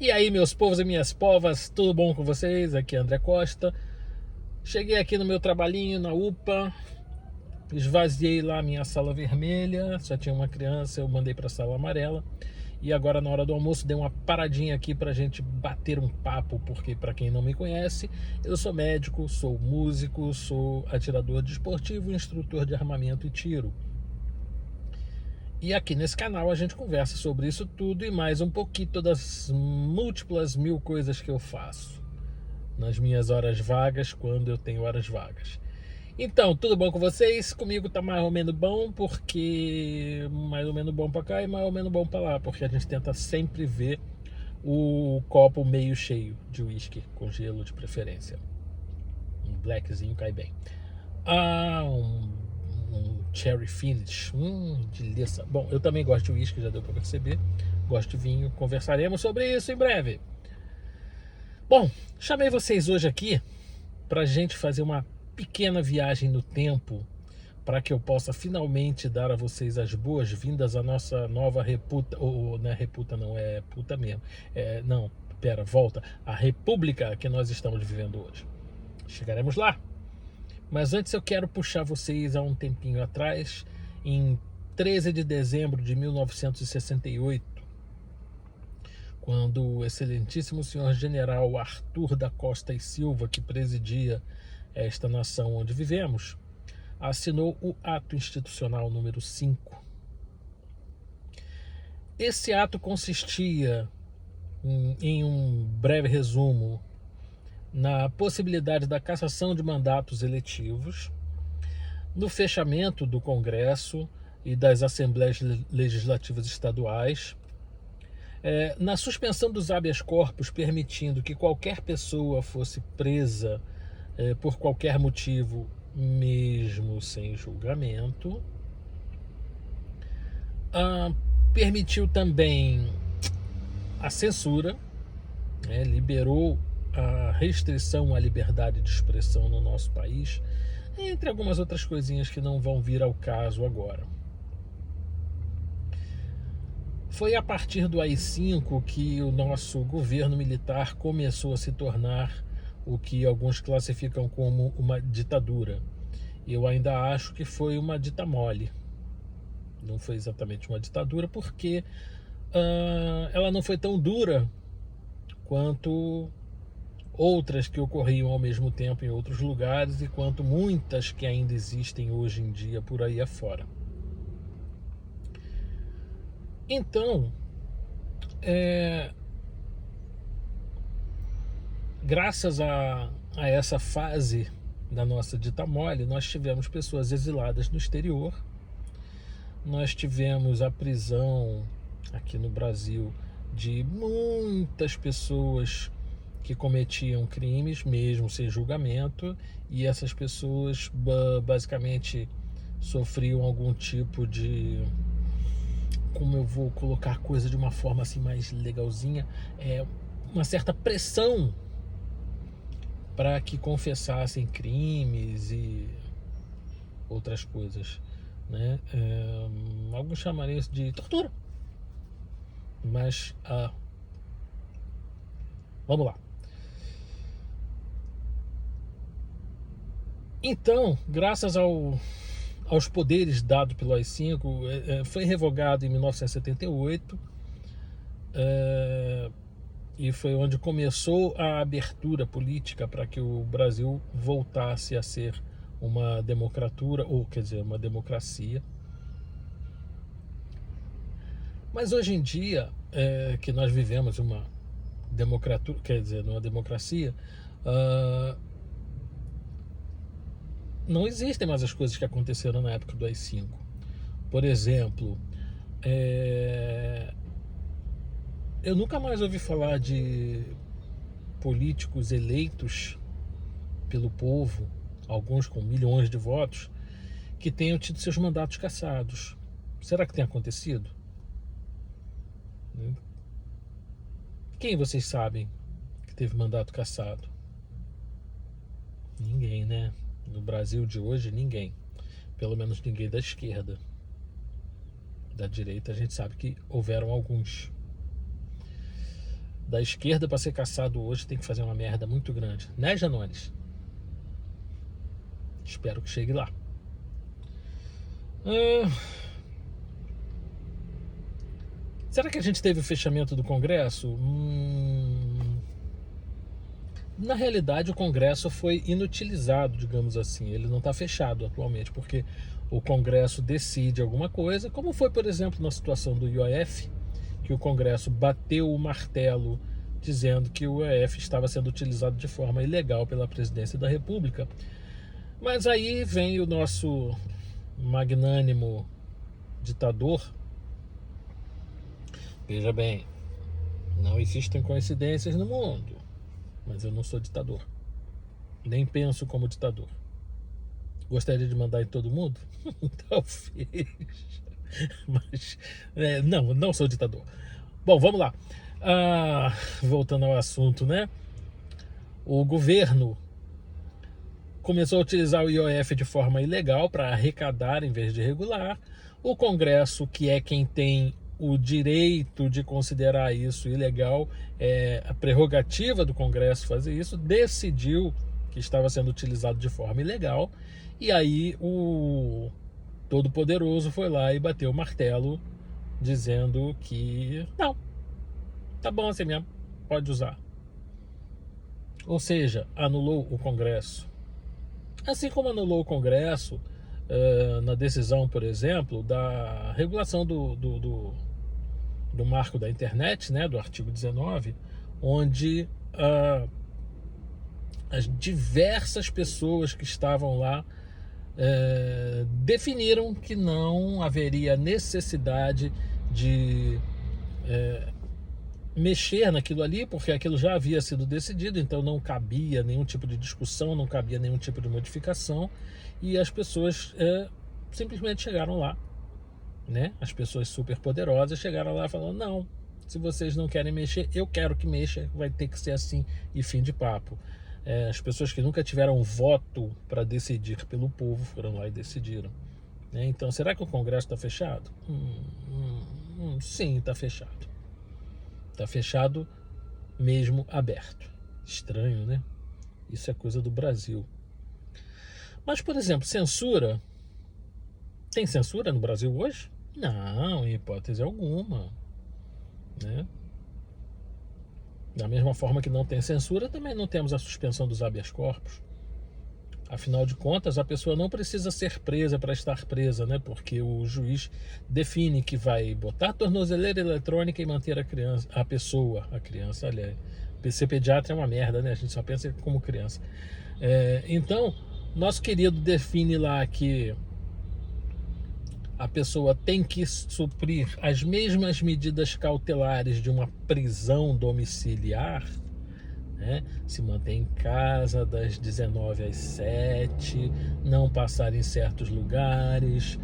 E aí, meus povos e minhas povas, tudo bom com vocês? Aqui é André Costa. Cheguei aqui no meu trabalhinho na UPA, esvaziei lá a minha sala vermelha, só tinha uma criança, eu mandei para a sala amarela. E agora, na hora do almoço, dei uma paradinha aqui para a gente bater um papo, porque, para quem não me conhece, eu sou médico, sou músico, sou atirador desportivo, instrutor de armamento e tiro. E aqui nesse canal a gente conversa sobre isso tudo e mais um pouquinho das múltiplas mil coisas que eu faço nas minhas horas vagas, quando eu tenho horas vagas. Então, tudo bom com vocês? Comigo tá mais ou menos bom, porque mais ou menos bom pra cá e mais ou menos bom pra lá, porque a gente tenta sempre ver o copo meio cheio de uísque, com gelo de preferência. Um blackzinho cai bem. Um cherry finish, delícia. Bom, eu também gosto de uísque, já deu para perceber. Gosto de vinho, conversaremos sobre isso em breve. Bom, chamei vocês hoje aqui para a gente fazer uma pequena viagem no tempo, para que eu possa finalmente dar a vocês as boas-vindas à nossa nova reputa, ou não é reputa não, é puta mesmo. Não, pera, volta. A república que nós estamos vivendo hoje. Chegaremos lá. Mas antes eu quero puxar vocês a um tempinho atrás, em 13 de dezembro de 1968, quando o excelentíssimo senhor general Arthur da Costa e Silva, que presidia esta nação onde vivemos, assinou o Ato Institucional número 5. Esse ato consistia, em um breve resumo, na possibilidade da cassação de mandatos eletivos, no fechamento do Congresso e das Assembleias Legislativas Estaduais, na suspensão dos habeas corpus, permitindo que qualquer pessoa fosse presa por qualquer motivo, mesmo sem julgamento. Permitiu também a censura, liberou a restrição à liberdade de expressão no nosso país, entre algumas outras coisinhas que não vão vir ao caso agora. Foi a partir do AI-5 que o nosso governo militar começou a se tornar o que alguns classificam como uma ditadura. Eu ainda acho que foi uma dita mole. Não foi exatamente uma ditadura, porque ela não foi tão dura quanto outras que ocorriam ao mesmo tempo em outros lugares e quanto muitas que ainda existem hoje em dia por aí afora. Então, graças a essa fase da nossa dita mole, nós tivemos pessoas exiladas no exterior, nós tivemos a prisão aqui no Brasil de muitas pessoas que cometiam crimes mesmo sem julgamento, e essas pessoas basicamente sofriam algum tipo de, como eu vou colocar a coisa de uma forma assim mais legalzinha, uma certa pressão para que confessassem crimes e outras coisas, né? Alguns chamariam isso de tortura, mas vamos lá. Então, graças aos poderes dados pelo AI-5, foi revogado em 1978, e foi onde começou a abertura política para que o Brasil voltasse a ser uma democratura, ou quer dizer, uma democracia. Mas hoje em dia, que nós vivemos uma democratura, quer dizer, numa democracia, não existem mais as coisas que aconteceram na época do AI-5. Por exemplo, eu nunca mais ouvi falar de políticos eleitos pelo povo, alguns com milhões de votos, que tenham tido seus mandatos cassados. Será que tem acontecido? Quem vocês sabem que teve mandato cassado? Ninguém, né? No Brasil de hoje, ninguém. Pelo menos ninguém da esquerda. Da direita, a gente sabe que houveram alguns. da esquerda para ser caçado hoje tem que fazer uma merda muito grande, né, Janones? Espero que chegue lá. Será que a gente teve o fechamento do Congresso? Na realidade, o Congresso foi inutilizado, digamos assim. Ele não está fechado atualmente, porque o Congresso decide alguma coisa, como foi, por exemplo, na situação do IOF, que o Congresso bateu o martelo dizendo que o IOF estava sendo utilizado de forma ilegal pela presidência da República. Mas aí vem o nosso magnânimo ditador. Veja bem, não existem coincidências no mundo, mas eu não sou ditador, nem penso como ditador. Gostaria de mandar em todo mundo? Talvez. Mas não sou ditador. Bom, vamos lá. Voltando ao assunto, né? O governo começou a utilizar o IOF de forma ilegal para arrecadar em vez de regular. O Congresso, que é quem tem o direito de considerar isso ilegal, a prerrogativa do Congresso fazer isso, decidiu que estava sendo utilizado de forma ilegal, e aí o Todo-Poderoso foi lá e bateu o martelo dizendo que não, tá bom assim mesmo, pode usar. Ou seja, anulou o Congresso. Assim como anulou o Congresso na decisão, por exemplo, da regulação do marco da internet, né, do artigo 19, onde as diversas pessoas que estavam lá definiram que não haveria necessidade de mexer naquilo ali, porque aquilo já havia sido decidido, então não cabia nenhum tipo de discussão, não cabia nenhum tipo de modificação, e as pessoas simplesmente chegaram lá, né? As pessoas super poderosas chegaram lá falando, não, se vocês não querem mexer, eu quero que mexa, vai ter que ser assim e fim de papo. As pessoas que nunca tiveram voto para decidir pelo povo foram lá e decidiram, né? Então, será que o Congresso está fechado? Sim, está fechado. Está fechado mesmo aberto. Estranho, né? Isso é coisa do Brasil. Mas, por exemplo, censura. Tem censura no Brasil hoje? Não, em hipótese alguma, né? Da mesma forma que não tem censura, também não temos a suspensão dos habeas corpus. Afinal de contas, a pessoa não precisa ser presa para estar presa, né? Porque o juiz define que vai botar tornozeleira eletrônica e manter a criança, a criança, aliás, ser pediatra é uma merda, né? A gente só pensa como criança. Então, nosso querido define lá que a pessoa tem que suprir as mesmas medidas cautelares de uma prisão domiciliar, né? Se manter em casa das 19 às 7, não passar em certos lugares,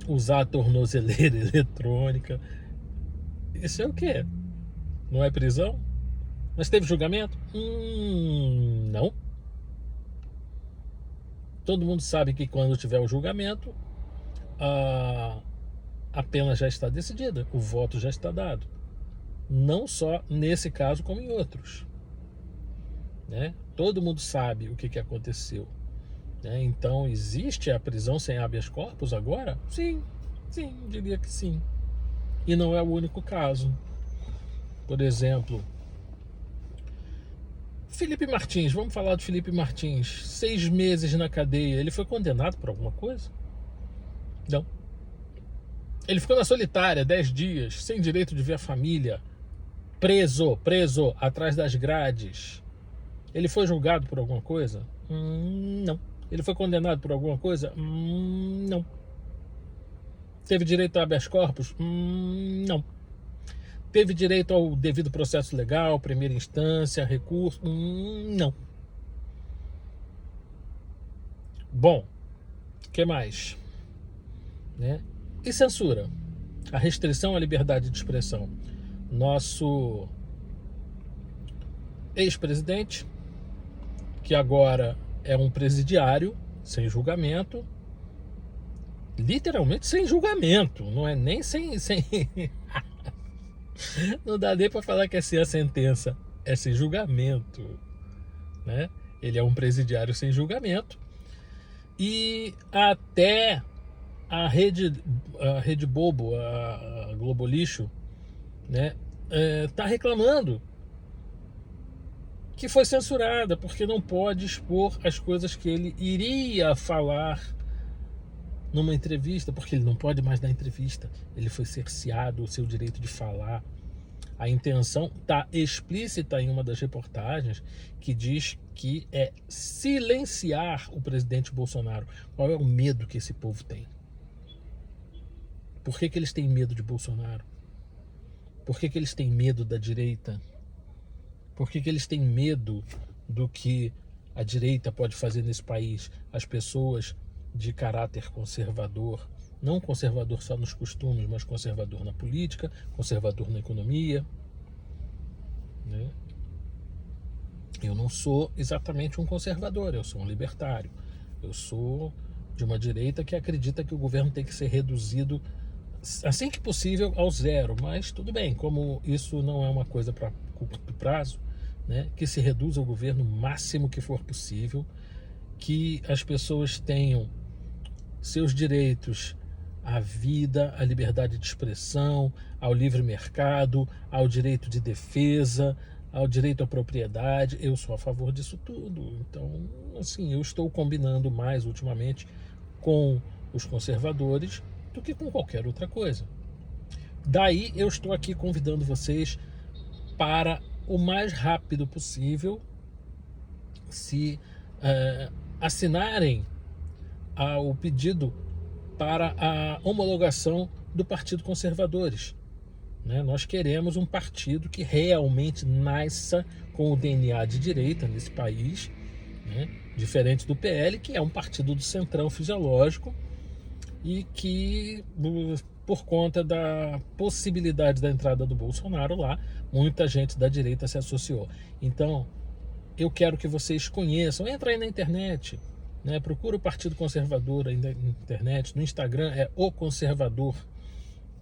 usar a tornozeleira eletrônica. Isso é o quê? Não é prisão? Mas teve julgamento? Não. Todo mundo sabe que quando tiver o julgamento, a pena já está decidida, o voto já está dado. Não só nesse caso, como em outros, né? Todo mundo sabe o que aconteceu, né? Então, existe a prisão sem habeas corpus agora? Sim, diria que sim. E não é o único caso. Por exemplo, Felipe Martins, vamos falar do Felipe Martins. 6 meses na cadeia, ele foi condenado por alguma coisa? Não. Ele ficou na solitária 10 dias, sem direito de ver a família, preso, atrás das grades. Ele foi julgado por alguma coisa? Não. Ele foi condenado por alguma coisa? Não. Teve direito a habeas corpus? Não. Teve direito ao devido processo legal, primeira instância, recurso? Não. Bom, o que mais? Né? E censura? A restrição à liberdade de expressão. Nosso ex-presidente, que agora é um presidiário, sem julgamento, literalmente sem julgamento, não é nem sem Não dá nem para falar que é sem a sentença, é sem julgamento, né? Ele é um presidiário sem julgamento. E até a Rede Bobo, a Globo Lixo, né, tá reclamando que foi censurada porque não pode expor as coisas que ele iria falar numa entrevista, porque ele não pode mais dar entrevista. Ele foi cerceado o seu direito de falar. A intenção está explícita em uma das reportagens que diz que é silenciar o presidente Bolsonaro. Qual é o medo que esse povo tem? Por que eles têm medo de Bolsonaro? Por que eles têm medo da direita? Por que eles têm medo do que a direita pode fazer nesse país? As pessoas de caráter conservador, não conservador só nos costumes, mas conservador na política, conservador na economia, né? Eu não sou exatamente um conservador, eu sou um libertário. Eu sou de uma direita que acredita que o governo tem que ser reduzido assim que possível ao zero, mas tudo bem, como isso não é uma coisa para curto prazo, né, que se reduza o governo o máximo que for possível, que as pessoas tenham seus direitos à vida, à liberdade de expressão, ao livre mercado, ao direito de defesa, ao direito à propriedade. Eu sou a favor disso tudo. Então, assim, eu estou combinando mais ultimamente com os conservadores do que com qualquer outra coisa. Daí eu estou aqui convidando vocês para o mais rápido possível se assinarem o pedido para a homologação do Partido Conservadores. Né? Nós queremos um partido que realmente nasça com o DNA de direita nesse país, né? Diferente do PL, que é um partido do centrão fisiológico e que, por conta da possibilidade da entrada do Bolsonaro lá, muita gente da direita se associou. Então, eu quero que vocês conheçam, entra aí na internet, né? Procura o Partido Conservador aí na internet, no Instagram é O Conservador,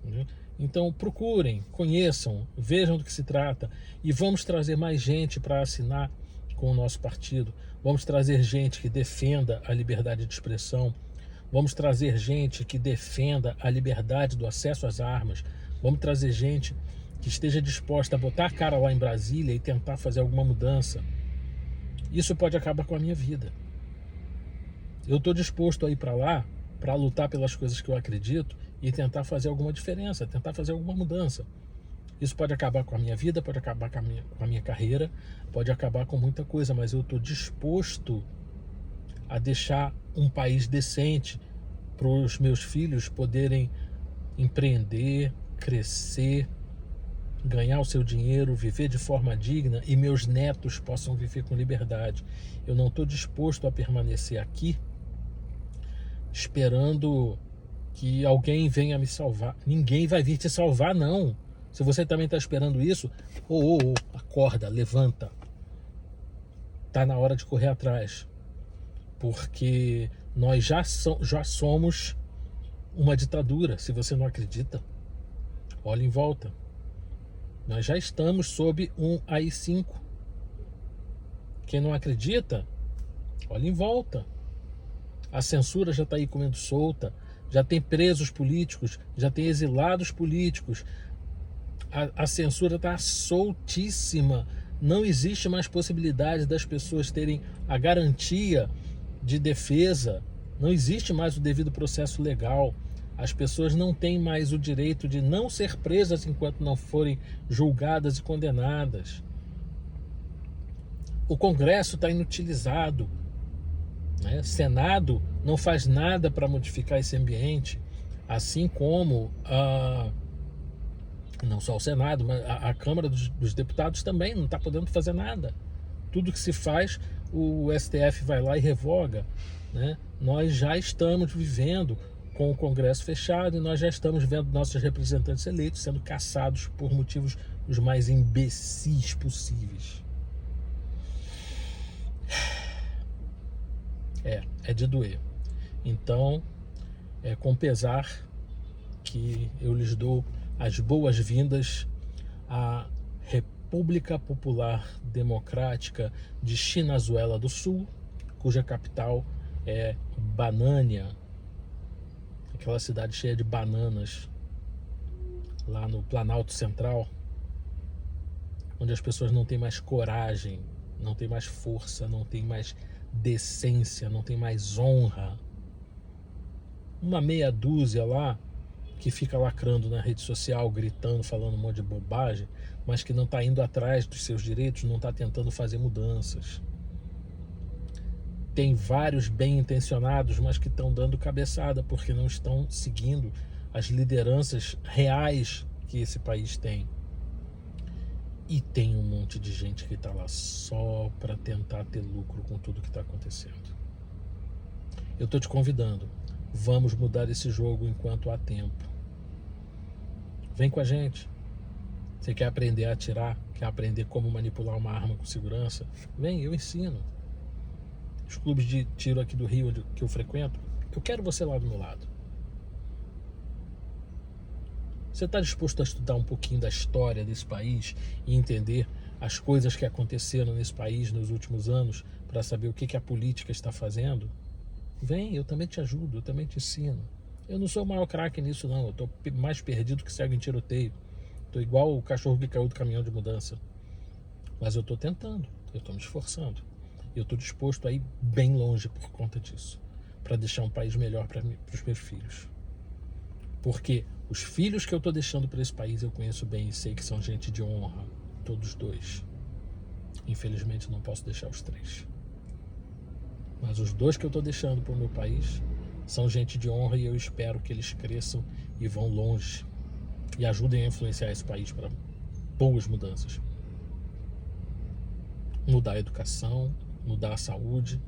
né? Então procurem, conheçam, vejam do que se trata e vamos trazer mais gente para assinar com o nosso partido. Vamos trazer gente que defenda a liberdade de expressão, vamos trazer gente que defenda a liberdade do acesso às armas, vamos trazer gente que esteja disposta a botar a cara lá em Brasília e tentar fazer alguma mudança. Isso pode acabar com a minha vida. Eu estou disposto a ir para lá para lutar pelas coisas que eu acredito e tentar fazer alguma diferença, tentar fazer alguma mudança. Isso pode acabar com a minha vida, pode acabar com a minha carreira, pode acabar com muita coisa, mas eu estou disposto a deixar um país decente para os meus filhos poderem empreender, crescer, ganhar o seu dinheiro, viver de forma digna e meus netos possam viver com liberdade. Eu não estou disposto a permanecer aqui esperando que alguém venha me salvar. Ninguém vai vir te salvar, não. Se você também está esperando isso, acorda, levanta. Tá na hora de correr atrás. Porque nós já somos uma ditadura. Se você não acredita, olha em volta. Nós já estamos sob um AI-5. Quem não acredita, olha em volta. A censura já está aí comendo solta, já tem presos políticos, já tem exilados políticos. A censura está soltíssima. Não existe mais possibilidade das pessoas terem a garantia de defesa. Não existe mais o devido processo legal. As pessoas não têm mais o direito de não ser presas enquanto não forem julgadas e condenadas. O Congresso está inutilizado. Né? Senado não faz nada para modificar esse ambiente, assim como não só o Senado, mas a Câmara dos Deputados também não está podendo fazer nada. Tudo que se faz, o STF vai lá e revoga. Né? Nós já estamos vivendo com o Congresso fechado e nós já estamos vendo nossos representantes eleitos sendo caçados por motivos os mais imbecis possíveis. É de doer. Então, é com pesar que eu lhes dou as boas-vindas a República Popular Democrática de Chinazuela do Sul, cuja capital é Banânia, aquela cidade cheia de bananas, lá no Planalto Central, onde as pessoas não têm mais coragem, não têm mais força, não têm mais decência, não têm mais honra. Uma meia dúzia lá que fica lacrando na rede social, gritando, falando um monte de bobagem, mas que não está indo atrás dos seus direitos, não está tentando fazer mudanças. Tem vários bem intencionados, mas que estão dando cabeçada porque não estão seguindo as lideranças reais que esse país tem. E tem um monte de gente que está lá só para tentar ter lucro com tudo que está acontecendo. Eu estou te convidando. Vamos mudar esse jogo enquanto há tempo. Vem com a gente. Você quer aprender a atirar? Quer aprender como manipular uma arma com segurança? Vem, eu ensino. Os clubes de tiro aqui do Rio que eu frequento, eu quero você lá do meu lado. Você está disposto a estudar um pouquinho da história desse país e entender as coisas que aconteceram nesse país nos últimos anos para saber o que a política está fazendo? Vem, eu também te ajudo, eu também te ensino. Eu não sou o maior craque nisso não, eu estou mais perdido que cego em tiroteio. Estou igual o cachorro que caiu do caminhão de mudança. Mas eu estou tentando, eu estou me esforçando. Eu estou disposto a ir bem longe por conta disso, para deixar um país melhor para os meus filhos. Porque os filhos que eu estou deixando para esse país eu conheço bem e sei que são gente de honra, todos dois. Infelizmente não posso deixar os 3. Mas os 2 que eu estou deixando para o meu país são gente de honra e eu espero que eles cresçam e vão longe e ajudem a influenciar esse país para boas mudanças. Mudar a educação, mudar a saúde,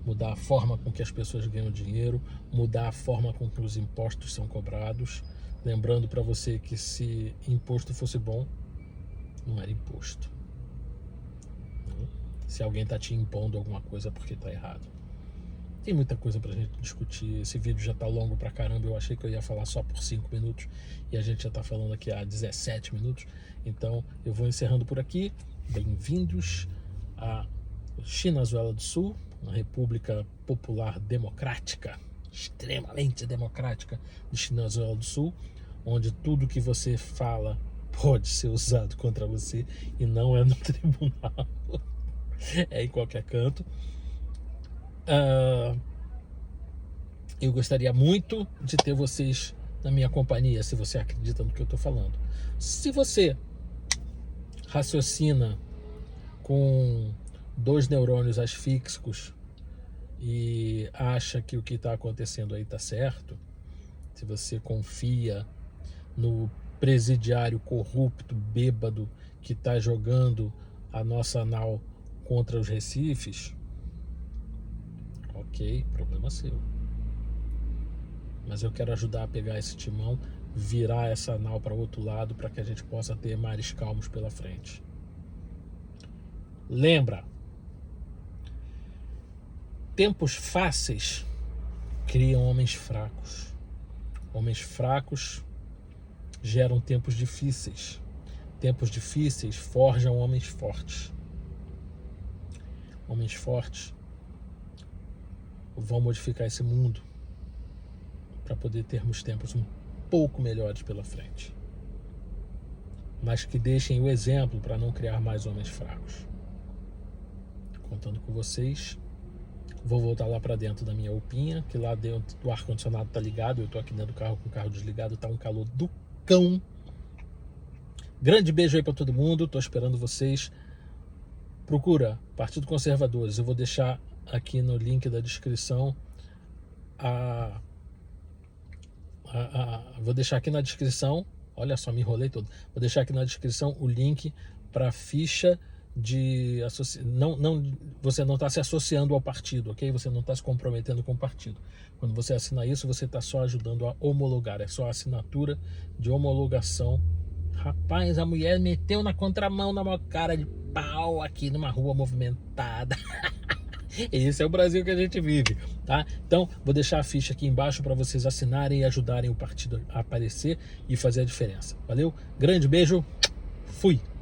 mudar a forma com que as pessoas ganham dinheiro, mudar a forma com que os impostos são cobrados. Lembrando para você que se imposto fosse bom, não era imposto. Se alguém está te impondo alguma coisa é porque está errado. Tem muita coisa pra gente discutir. Esse vídeo já tá longo pra caramba. Eu achei que eu ia falar só por 5 minutos e a gente já tá falando aqui há 17 minutos. Então eu vou encerrando por aqui. Bem-vindos a Chinazuela do Sul, uma República Popular Democrática, extremamente democrática de Chinazuela do Sul, onde tudo que você fala pode ser usado contra você e não é no tribunal, é em qualquer canto. Eu gostaria muito de ter vocês na minha companhia, se você acredita no que eu estou falando. Se você raciocina com 2 neurônios asfíxicos e acha que o que está acontecendo aí está certo, se você confia no presidiário corrupto, bêbado, que está jogando a nossa nau contra os recifes, ok, problema seu. Mas eu quero ajudar a pegar esse timão, virar essa nau para o outro lado, para que a gente possa ter mares calmos pela frente. Lembra, tempos fáceis criam homens fracos. Homens fracos geram tempos difíceis. Tempos difíceis forjam homens fortes. Homens fortes vão modificar esse mundo para poder termos tempos um pouco melhores pela frente. Mas que deixem o exemplo para não criar mais homens fracos. Contando com vocês. Vou voltar lá para dentro da minha upinha, que lá dentro o ar-condicionado tá ligado. Eu tô aqui dentro do carro com o carro desligado, tá um calor do cão. Grande beijo aí para todo mundo, tô esperando vocês. Procura Partido Conservadores, eu vou deixar aqui no link da descrição vou deixar aqui na descrição, olha só, me enrolei todo. Vou deixar aqui na descrição o link para a ficha de você não está se associando ao partido, ok? Você não está se comprometendo com o partido. Quando você assina isso, você está só ajudando a homologar, é só a assinatura de homologação. Rapaz, a mulher meteu na contramão na maior cara de pau aqui numa rua movimentada. Esse é o Brasil que a gente vive, tá? Então, vou deixar a ficha aqui embaixo para vocês assinarem e ajudarem o partido a aparecer e fazer a diferença. Valeu? Grande beijo. Fui. Fui!